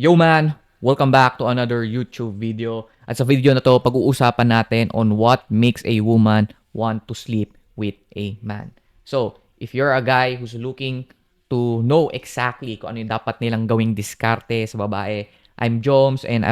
Yo man! Welcome back to another YouTube video. At sa video na to, pag-uusapan natin on what makes a woman want to sleep with a man. So, if you're a guy who's looking to know exactly kung ano yung dapat nilang gawing diskarte sa babae, I'm Joms and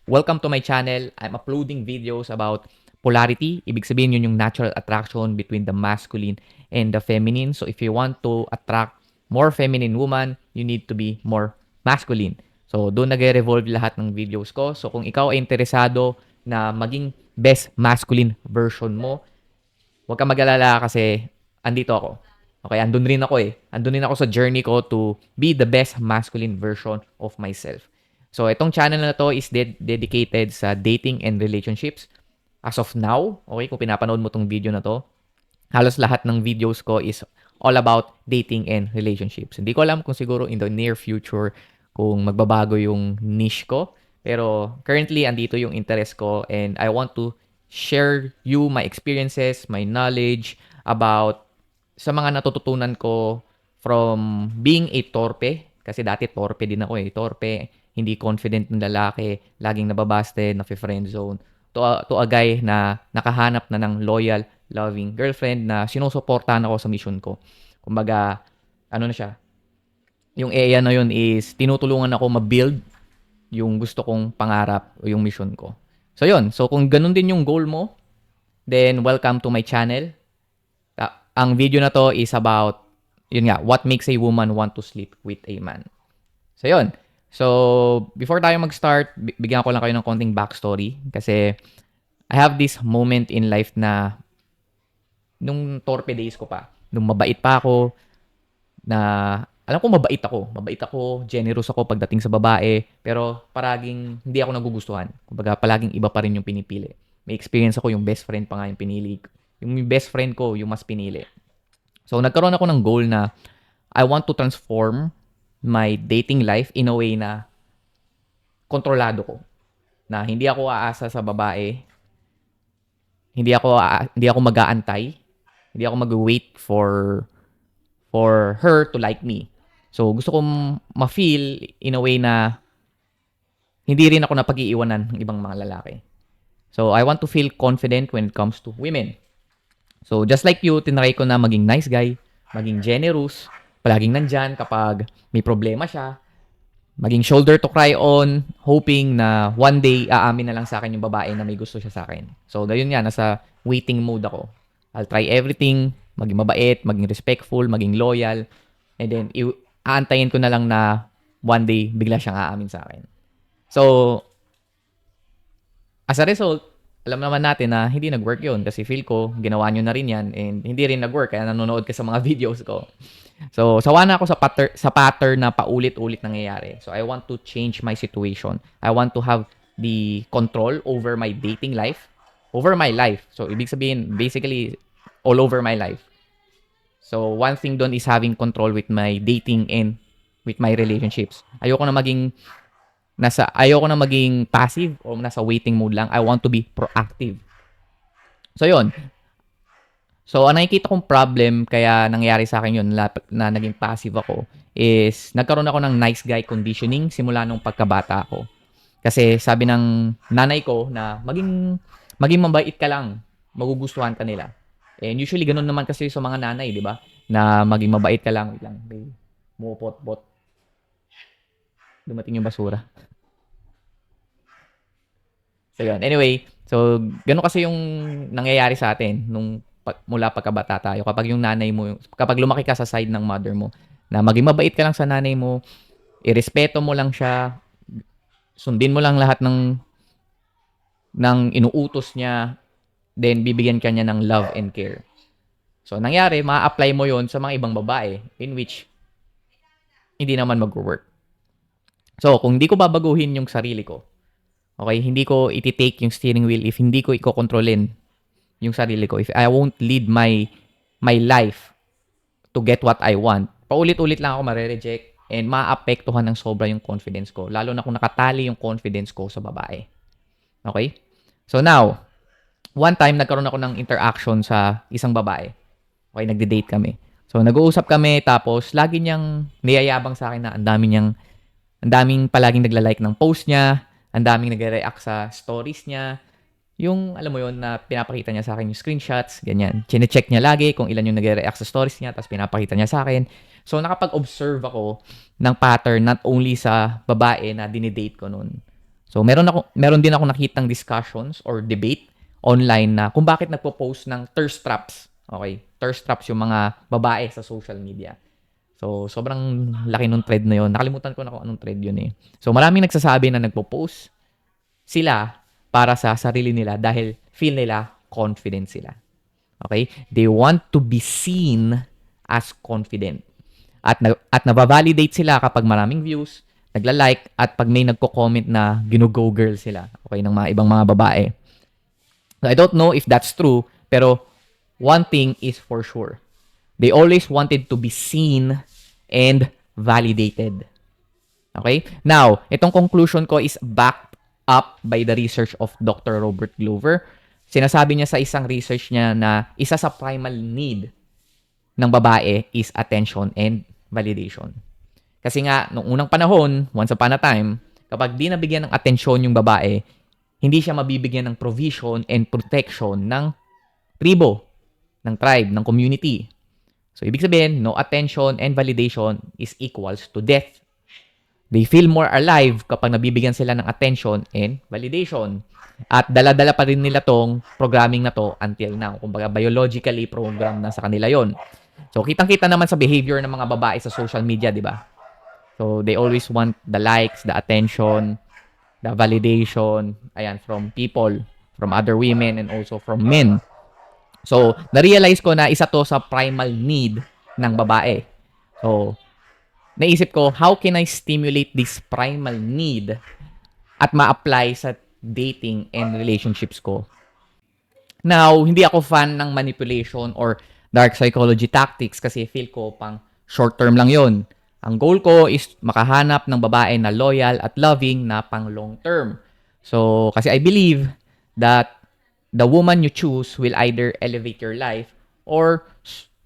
welcome to my channel. I'm uploading videos about polarity. Ibig sabihin yun yung natural attraction between the masculine and the feminine. So, if you want to attract more feminine woman, you need to be more masculine. So, doon nag-revolve lahat ng videos ko. So, kung ikaw ay interesado na maging best masculine version mo, huwag ka mag-alala kasi andito ako. Okay, andun rin ako eh. Andun rin ako sa journey ko to be the best masculine version of myself. So, itong channel na to is dedicated sa dating and relationships. As of now, okay, kung pinapanood mo tong video na to, halos lahat ng videos ko is all about dating and relationships. Hindi ko alam kung siguro in the near future kung magbabago yung niche ko. Pero currently, andito yung interest ko and I want to share you my experiences, my knowledge about sa mga natututunan ko from being a torpe. Kasi dati torpe din ako eh. Torpe, hindi confident ng lalaki, laging nababaste, nafe-friend zone. To a guy na nakahanap na ng loyal, loving girlfriend na sinusuportahan ako sa mission ko. Kumbaga, ano na siya, yung area na yun is tinutulungan ako ma-build yung gusto kong pangarap o yung mission ko. So yun, so kung ganun din yung goal mo, then welcome to my channel. Ang video na to is about, yun nga, what makes a woman want to sleep with a man. So yun. So before tayo mag-start, bigyan ko lang kayo ng konting backstory kasi I have this moment in life na nung torpe days ko pa, nung mabait pa ako, na alam ko mabait ako. Mabait ako, generous ako pagdating sa babae, pero paraging hindi ako nagugustuhan. Kumbaga, palaging iba pa rin yung pinipili. May experience ako, yung best friend pa nga yung pinili. Yung best friend ko, yung mas pinili. So, nagkaroon ako ng goal na I want to transform my dating life in a way na kontrolado ko. Na hindi ako aasa sa babae, hindi ako mag-aantay, hindi ako mag-wait for her to like me. So, gusto kong ma-feel in a way na hindi rin ako napag-iiwanan ng ibang mga lalaki. So, I want to feel confident when it comes to women. So, just like you, tinry ko na maging nice guy, maging generous, palaging nandyan kapag may problema siya, maging shoulder to cry on, hoping na one day aamin na lang sa akin yung babae na may gusto siya sa akin. So, dahil nga, nasa waiting mode ako. I'll try everything, maging mabait, maging respectful, maging loyal, and then aantayin ko na lang na one day bigla siyang aamin sa akin. So, as a result, alam naman natin na hindi nag-work yun kasi feel ko, ginawa nyo na rin yan and hindi rin nag-work kaya nanonood ka sa mga videos ko. So, sawa na ako sa pattern na paulit-ulit nangyayari. So, I want to change my situation. I want to have the control over my dating life, over my life. So, ibig sabihin, basically, all over my life. So, one thing doon is having control with my dating and with my relationships. Ayoko na maging passive o nasa waiting mode lang. I want to be proactive. So, yon. So, ang nakikita kong problem kaya nangyari sa akin yun na naging passive ako is nagkaroon ako ng nice guy conditioning simula nung pagkabata ako. Kasi sabi ng nanay ko na maging mabait ka lang, magugustuhan ka nila. And usually ganun naman kasi sa mga nanay, di ba? Na maging mabait ka lang, wait lang, mupot-pot. Dumating yung basura. So yun. Anyway, so ganun kasi yung nangyayari sa atin mula pagkabata tayo. Kapag yung nanay mo, kapag lumaki ka sa side ng mother mo, na maging mabait ka lang sa nanay mo, irespeto mo lang siya, sundin mo lang lahat ng inuutos niya, then bibigyan ka niya ng love and care. So, nangyari, ma-apply mo yon sa mga ibang babae in which hindi naman mag-work. So, kung hindi ko babaguhin yung sarili ko, okay, hindi ko iti-take yung steering wheel if hindi ko i-kontrolin yung sarili ko, if I won't lead my life to get what I want, paulit-ulit lang ako mare-reject and maapektuhan ng sobra yung confidence ko. Lalo na kung nakatali yung confidence ko sa babae. Okay? So now, one time nagkaroon ako ng interaction sa isang babae. Okay, nagde-date kami. So nag-uusap kami tapos lagi niyang niyayabang sa akin na ang dami niyang Ang daming palaging nagla-like ng post niya, ang daming nagre-react sa stories niya. Yung, alam mo yon na pinapakita niya sa akin yung screenshots, ganyan. Chine-check niya lagi kung ilan yung nagre-react sa stories niya, tapos pinapakita niya sa akin. So, nakapag-observe ako ng pattern not only sa babae na dinidate ko noon. So, meron din ako nakitang discussions or debate online na kung bakit nagpo-post ng thirst traps. Okay? Thirst traps yung mga babae sa social media. So, sobrang laki nung thread na yun. Nakalimutan ko na kung anong thread yun eh. So, maraming nagsasabi na nagpo-post sila para sa sarili nila dahil feel nila confident sila. Okay? They want to be seen as confident. At nababalidate sila kapag maraming views, nagla-like, at pag may nagko-comment na ginugo girl sila, okay, ng mga ibang mga babae. So, I don't know if that's true, pero one thing is for sure. They always wanted to be seen and validated. Okay? Now, itong conclusion ko is backed up by the research of Dr. Robert Glover. Sinasabi niya sa isang research niya na isa sa primal need ng babae is attention and validation. Kasi nga, nung unang panahon, once upon a time, kapag di nabigyan ng atensyon yung babae, hindi siya mabibigyan ng provision and protection ng tribo, ng tribe, ng community. So, ibig sabihin, no attention and validation is equals to death. They feel more alive kapag nabibigyan sila ng attention and validation. At dala-dala pa rin nila tong programming na to until now. Kumbaga, biologically program na sa kanila yon. So, kitang-kita naman sa behavior ng mga babae sa social media, di ba? So, they always want the likes, the attention, the validation, ayan, from people, from other women, and also from men. So, na-realize ko na isa to sa primal need ng babae. So, naisip ko, how can I stimulate this primal need at ma-apply sa dating and relationships ko? Now, hindi ako fan ng manipulation or dark psychology tactics kasi feel ko pang short term lang yon. Ang goal ko is makahanap ng babae na loyal at loving na pang long term. So, kasi I believe that the woman you choose will either elevate your life or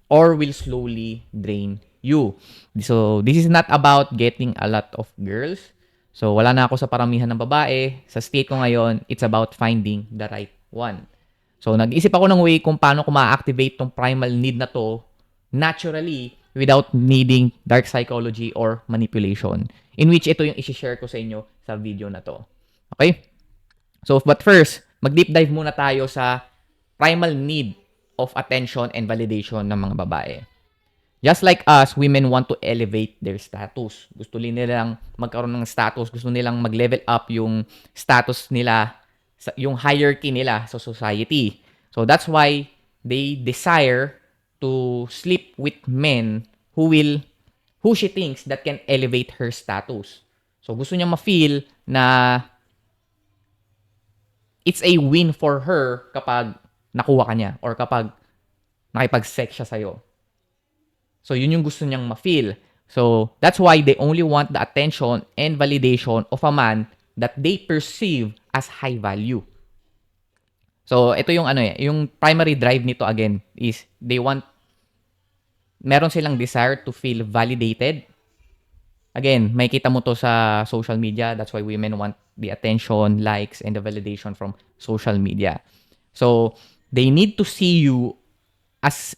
will slowly drain you. So, this is not about getting a lot of girls. So, wala na ako sa paramihan ng babae. Sa state ko ngayon, it's about finding the right one. So, nag-isip ako ng way kung paano ko ma-activate tong primal need na to naturally without needing dark psychology or manipulation. In which ito yung isi-share ko sa inyo sa video na to. Okay? So, but first, mag-deep dive muna tayo sa primal need of attention and validation ng mga babae. Just like us, women want to elevate their status. Gusto nilang magkaroon ng status. Gusto nilang mag-level up yung status nila, yung hierarchy nila sa society. So that's why they desire to sleep with men who she thinks that can elevate her status. So gusto niya ma-feel na it's a win for her kapag nakuha ka niya or kapag nakipag-sex siya sa'yo. So, yun yung gusto niyang ma-feel. So, that's why they only want the attention and validation of a man that they perceive as high value. So, ito yung yung primary drive nito again is meron silang desire to feel validated. Again, may kita mo to sa social media. That's why women want the attention, likes, and the validation from social media. So, they need to see you as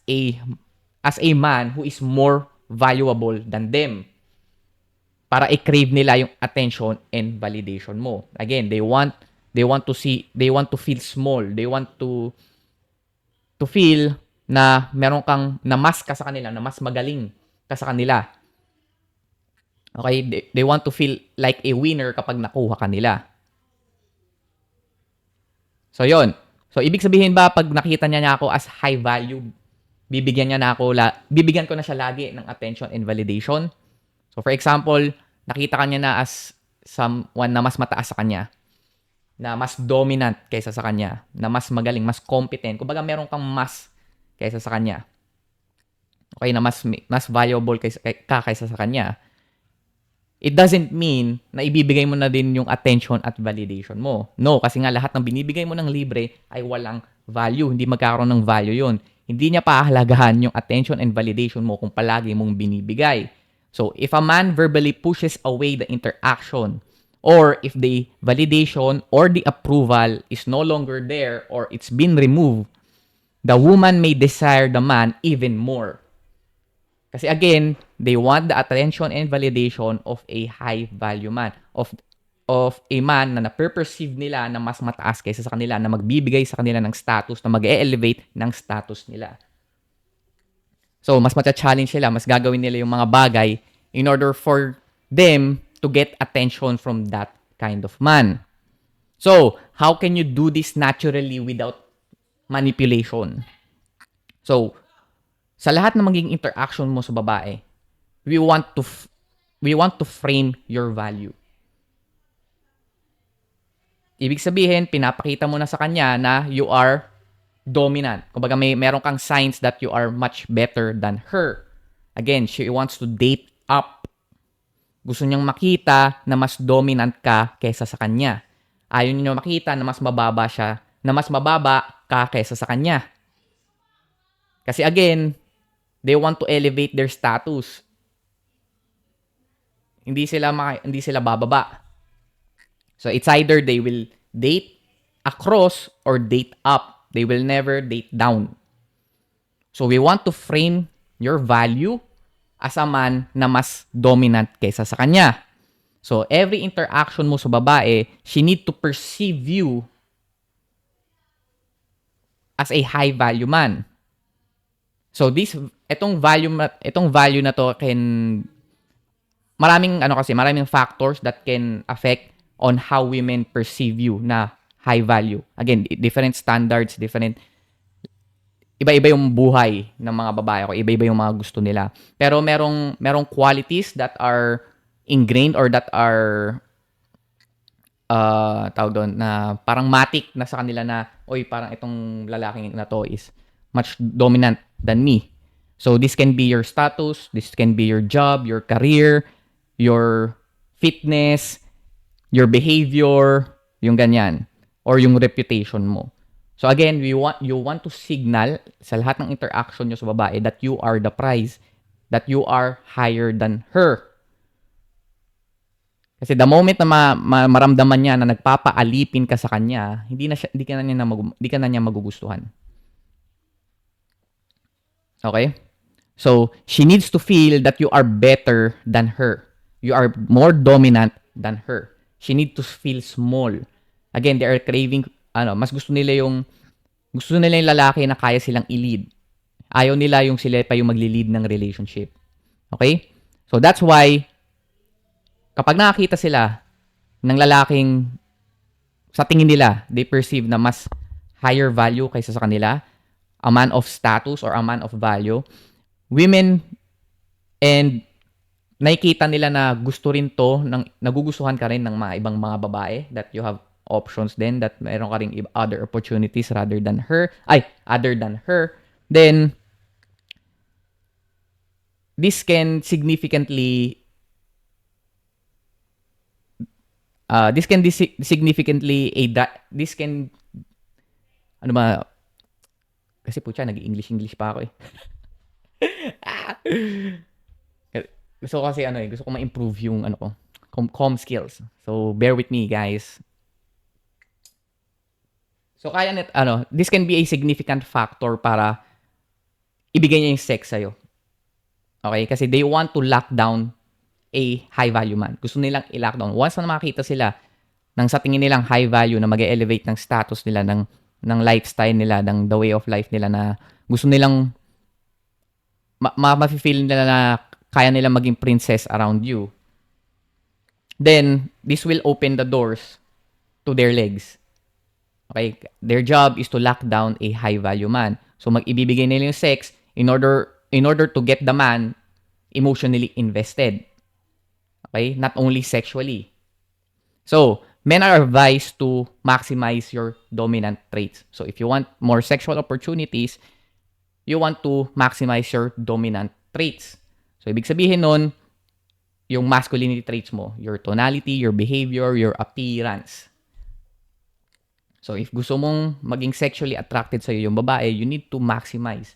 a man who is more valuable than them para i-crave nila yung attention and validation mo. Again, they want to feel small. They want to feel na meron kang na mas ka sa kanila, na mas magaling ka sa kanila. Okay? They want to feel like a winner kapag nakuha ka nila. So, yon. So, ibig sabihin ba pag nakita niya ako as high value, bibigyan ko na siya lagi ng attention and validation. So, for example, nakita ka niya na as someone na mas mataas sa kanya, na mas dominant kaysa sa kanya, na mas magaling, mas competent. Kumbaga, meron kang mas kaysa sa kanya. Okay, na mas valuable kaysa sa kanya. It doesn't mean na ibibigay mo na din yung attention at validation mo. No, kasi nga lahat ng binibigay mo ng libre ay walang value. Hindi magkakaroon ng value yun. Hindi niya paahalagahan yung attention and validation mo kung palagi mong binibigay. So if a man verbally pushes away the interaction, or if the validation or the approval is no longer there or it's been removed, the woman may desire the man even more. Kasi again, they want the attention and validation of a high value man, of a man na nape-perceive nila na mas mataas kaysa sa kanila, na magbibigay sa kanila ng status, na mag-elevate ng status nila. So, mas mata-challenge sila, mas gagawin nila yung mga bagay in order for them to get attention from that kind of man. So, how can you do this naturally without manipulation? So, sa lahat ng maging interaction mo sa babae, we want to frame your value. Ibig sabihin, pinapakita mo na sa kanya na you are dominant. Kumbaga meron kang signs that you are much better than her. Again, she wants to date up. Gusto niyang makita na mas dominant ka kaysa sa kanya. Ayaw niyo makita na mas mababa siya, na mas mababa ka kaysa sa kanya. Kasi again, they want to elevate their status. Hindi sila bababa. So it's either they will date across or date up. They will never date down. So we want to frame your value as a man na mas dominant kaysa sa kanya. So every interaction mo sa babae, she need to perceive you as a high value man. So itong value na to can maraming factors that can affect on how women perceive you na high value. Again, different standards, iba-iba yung buhay ng mga babae ko, iba-iba yung mga gusto nila. Pero merong qualities that are ingrained or that are tawag doon na parang matik na sa kanila na, oy, parang itong lalaking na to is much dominant than me. So this can be your status, this can be your job, your career, your fitness, your behavior, yung ganyan, or yung reputation mo. So again, you want to signal sa lahat ng interaction nyo sa babae that you are the prize, that you are higher than her. Kasi the moment na maramdaman niya na nagpapaalipin ka sa kanya, hindi ka na niya magugustuhan. Okay? So, she needs to feel that you are better than her. You are more dominant than her. She needs to feel small. Again, they are craving, mas gusto nila yung lalaki na kaya silang i-lead. Ayaw nila yung sila pa yung magli-lead ng relationship. Okay? So, that's why, kapag nakakita sila ng lalaking sa tingin nila, they perceive na mas higher value kaysa sa kanila, a man of status or a man of value, women and nakikita nila na gusto rin to, nagugustuhan ka rin ng mga ibang mga babae, that you have options then, that meron ka rin other opportunities other than her, then this can significantly kasi putya, nag-English pa ako eh. Gusto ko ma-improve yung com skills. So bear with me, guys. So this can be a significant factor para ibigay niya yung sex sa'yo. Okay? Kasi they want to lock down a high value man. Gusto nilang i-lock down. Once na makita sila ng sa tingin nilang high value na mag-elevate ng status nila, ng lifestyle nila, ng the way of life nila, na gusto nilang ma-feel nila na kaya nila maging princess around you, then this will open the doors to their legs. Okay? Their job is to lock down a high value man. So mag-ibibigay nila yung sex in order to get the man emotionally invested. Okay? Not only sexually. So, men are advised to maximize your dominant traits. So, if you want more sexual opportunities, you want to maximize your dominant traits. So, ibig sabihin nun, yung masculinity traits mo, your tonality, your behavior, your appearance. So, if gusto mong maging sexually attracted sa'yo yung babae, you need to maximize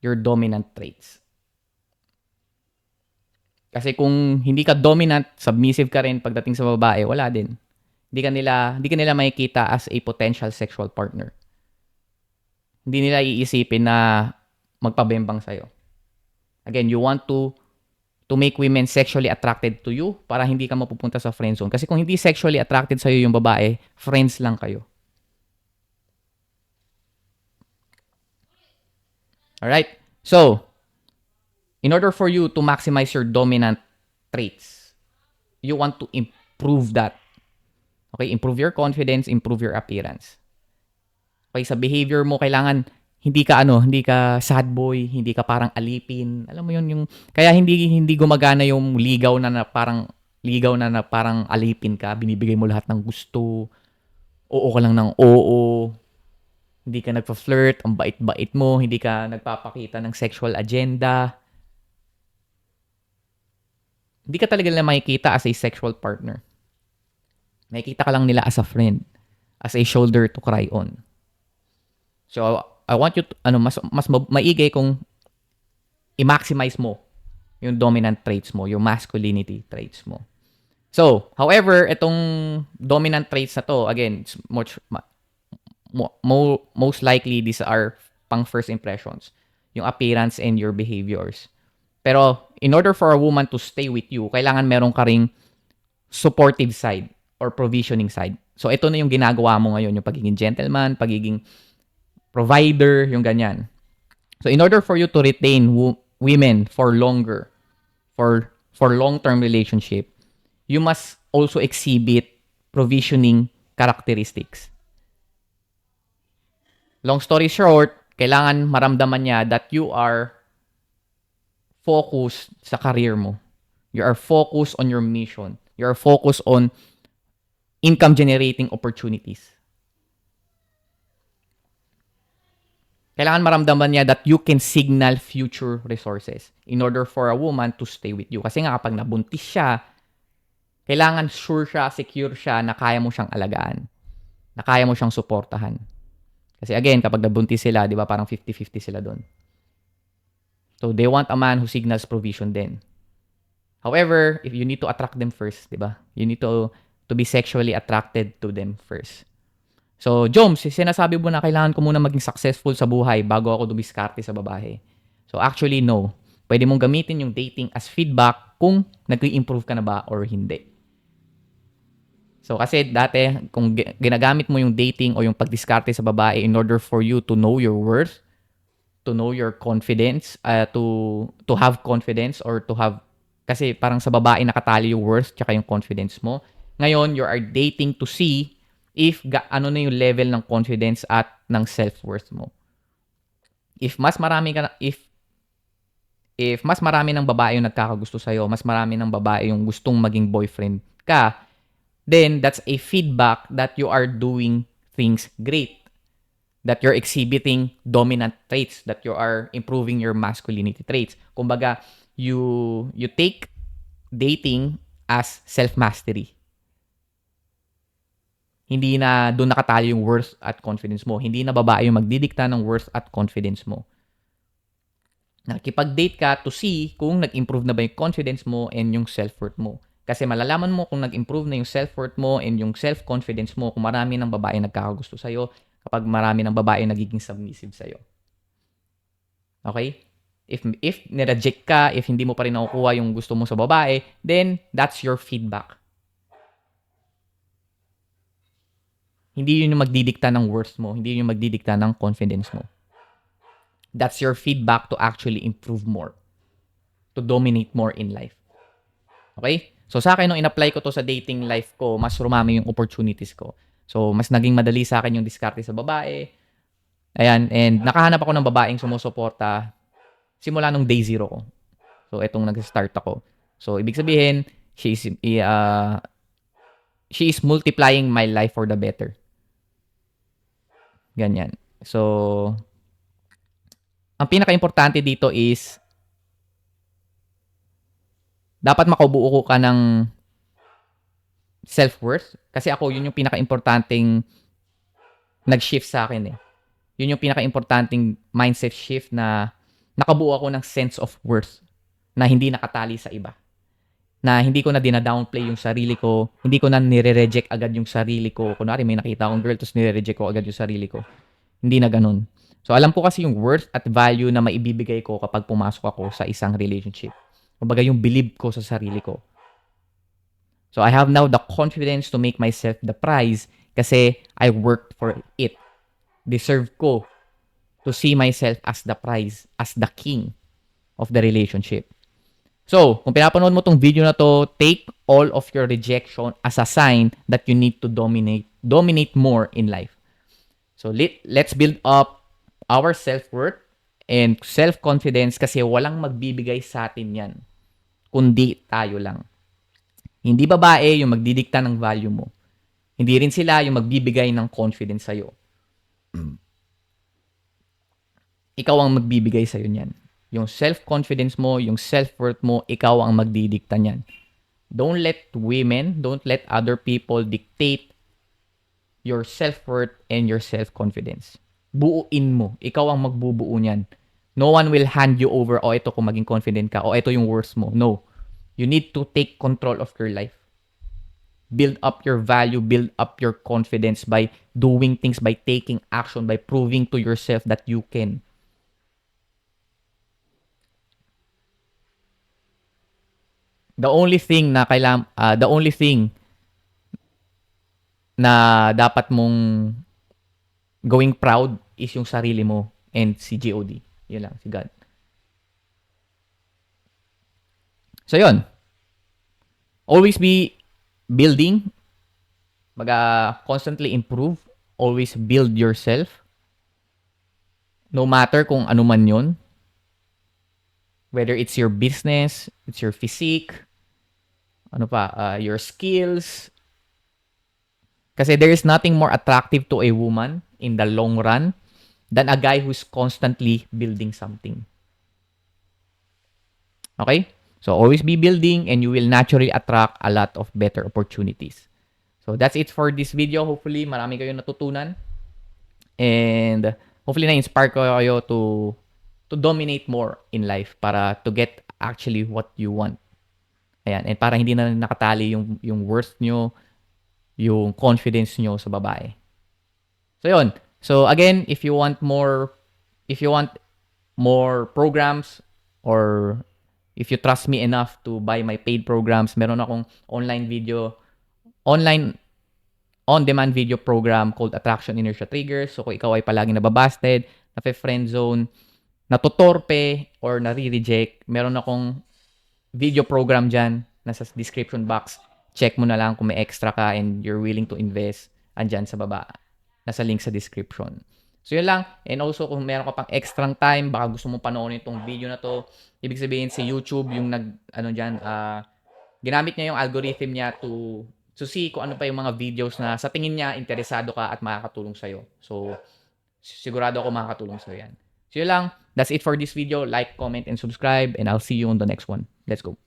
your dominant traits. Kasi kung hindi ka dominant, submissive ka rin pagdating sa babae, wala din. Hindi ka nila makikita as a potential sexual partner. Hindi nila iisipin na magpabembang sa'yo. Again, you want to make women sexually attracted to you para hindi ka mapupunta sa friend zone. Kasi kung hindi sexually attracted sa'yo yung babae, friends lang kayo. Alright? So, in order for you to maximize your dominant traits, you want to improve that. Okay? Improve your confidence, improve your appearance. Okay? Sa behavior mo, kailangan hindi ka sad boy, hindi ka parang alipin. Alam mo yun, yung kaya hindi gumagana yung ligaw na parang alipin ka, binibigay mo lahat ng gusto. Oo ka lang ng oo. Hindi ka nagfa-flirt, ang bait-bait mo, hindi ka nagpapakita ng sexual agenda. Hindi ka talaga nila makikita as a sexual partner. Makikita ka lang nila as a friend, as a shoulder to cry on. So, I want you to, mas maigi kung i-maximize mo yung dominant traits mo, yung masculinity traits mo. So, however, itong dominant traits na to, again, most likely these are pang first impressions, yung appearance and your behaviors. Pero in order for a woman to stay with you, kailangan meron ka ring supportive side or provisioning side. So ito na yung ginagawa mo ngayon, yung pagiging gentleman, pagiging provider, yung ganyan. So in order for you to retain women for longer, for long-term relationship, you must also exhibit provisioning characteristics. Long story short, kailangan maramdaman niya that you are focused sa career mo. You are focused on your mission. You are focused on income-generating opportunities. Kailangan maramdaman niya that you can signal future resources in order for a woman to stay with you. Kasi nga kapag nabuntis siya, kailangan sure siya, secure siya na kaya mo siyang alagaan. Na kaya mo siyang suportahan. Kasi again, kapag nabuntis sila, di ba parang 50-50 sila doon. So they want a man who signals provision din. However, if you need to attract them first, di ba? You need to be sexually attracted to them first. So, Joms, sinasabi mo na kailangan ko muna maging successful sa buhay bago ako dumiskarte sa babae. So, actually, no. Pwede mong gamitin yung dating as feedback kung nag-improve ka na ba or hindi. So, kasi dati, kung ginagamit mo yung dating o yung pagdiskarte sa babae in order for you to know your worth, to know your confidence, to have confidence or to have, kasi parang sa babae nakatali yung worth tsaka yung confidence mo. Ngayon, you are dating to see if ano na yung level ng confidence at ng self-worth mo. If mas marami ng babae yung nagkakagusto sa'yo, mas marami ng babae yung gustong maging boyfriend ka, then that's a feedback that you are doing things great. That you're exhibiting dominant traits, that you are improving your masculinity traits. Kumbaga, you take dating as self-mastery. Hindi na doon nakatali yung worth at confidence mo. Hindi na babae yung magdidikta ng worth at confidence mo. Nakikipag-date ka to see kung nag-improve na ba yung confidence mo and yung self-worth mo. Kasi malalaman mo kung nag-improve na yung self-worth mo and yung self-confidence mo kung marami ng babae nagkakagusto sa'yo, kapag marami ng babae nagiging submissive sa'yo. Okay? If nireject ka, if hindi mo pa rin nakukuha yung gusto mo sa babae, then that's your feedback. Hindi yun yung magdidikta ng worth mo. Hindi yun yung magdidikta ng confidence mo. That's your feedback to actually improve more. To dominate more in life. Okay? So sa akin, nung in-apply ko to sa dating life ko, mas rumami yung opportunities ko. So mas naging madali sa akin yung diskarte sa babae. Ayan, and nakahanap ako ng babaeng sumusuporta simula nung day zero ko. So etong nag-start ako. So ibig sabihin, she is multiplying my life for the better. Ganyan. So, ang pinaka-importante dito is dapat makabuo ka ng self-worth. Kasi ako, yun yung pinaka-importanting nag-shift sa akin eh. Yun yung pinaka-importanting mindset shift na nakabuo ako ng sense of worth na hindi nakatali sa iba. na hindi ko na dina-downplay yung sarili ko, hindi ko na nire-reject agad yung sarili ko. Kunwari may nakita akong girl tapos nire-reject ko agad yung sarili ko. Hindi na ganun. So alam ko kasi yung worth at value na maibibigay ko kapag pumasok ako sa isang relationship. Kumbaga yung believe ko sa sarili ko. So I have now the confidence to make myself the prize kasi I worked for it. Deserve ko to see myself as the prize, as the king of the relationship. So, kung pinapanood mo tong video na to, take all of your rejection as a sign that you need to dominate more in life. So, let's build up our self-worth and self-confidence kasi walang magbibigay sa atin yan, kundi tayo lang. Hindi babae yung magdidikta ng value mo. Hindi rin sila yung magbibigay ng confidence sa'yo. Ikaw ang magbibigay sa'yo niyan. Yung self-confidence mo, yung self-worth mo, ikaw ang magdidikta niyan. Don't let other people dictate your self-worth and your self-confidence. Buuin mo. Ikaw ang magbubuo niyan. No one will hand you over, ito kung maging confident ka, ito yung worst mo. No. You need to take control of your life. Build up your value, build up your confidence by doing things, by taking action, by proving to yourself that you can. The only thing na dapat mong going proud is yung sarili mo and si God. Yun lang, si God. So yun. Always be building. Constantly improve. Always build yourself. No matter kung ano man yun. Whether it's your business, it's your physique, your skills. Kasi there is nothing more attractive to a woman in the long run than a guy who's constantly building something. Okay? So always be building and you will naturally attract a lot of better opportunities. So that's it for this video. Hopefully marami kayong natutunan. And hopefully na-inspire ko kayo to dominate more in life para to get actually what you want. Ayan. And para hindi na nakatali yung worth nyo, yung confidence nyo sa babae. So, yun. So, again, if you want more programs or if you trust me enough to buy my paid programs, meron akong online on-demand video program called Attraction Inertia Triggers. So, kung ikaw ay palagi nababasted, nafe-friend zone, natutorpe, or nare-reject, meron akong video program dyan, nasa description box. Check mo na lang kung may extra ka and you're willing to invest, andyan sa baba. Nasa link sa description. So, yun lang. And also, kung meron ka pang extra time, baka gusto mong panoorin itong video na to, ibig sabihin si YouTube, yung ginamit niya yung algorithm niya to see kung ano pa yung mga videos na sa tingin niya interesado ka at makakatulong sa'yo. So, sigurado ako makakatulong sa'yo yan. So, yun lang. That's it for this video. Like, comment, and subscribe. And I'll see you on the next one. Let's go.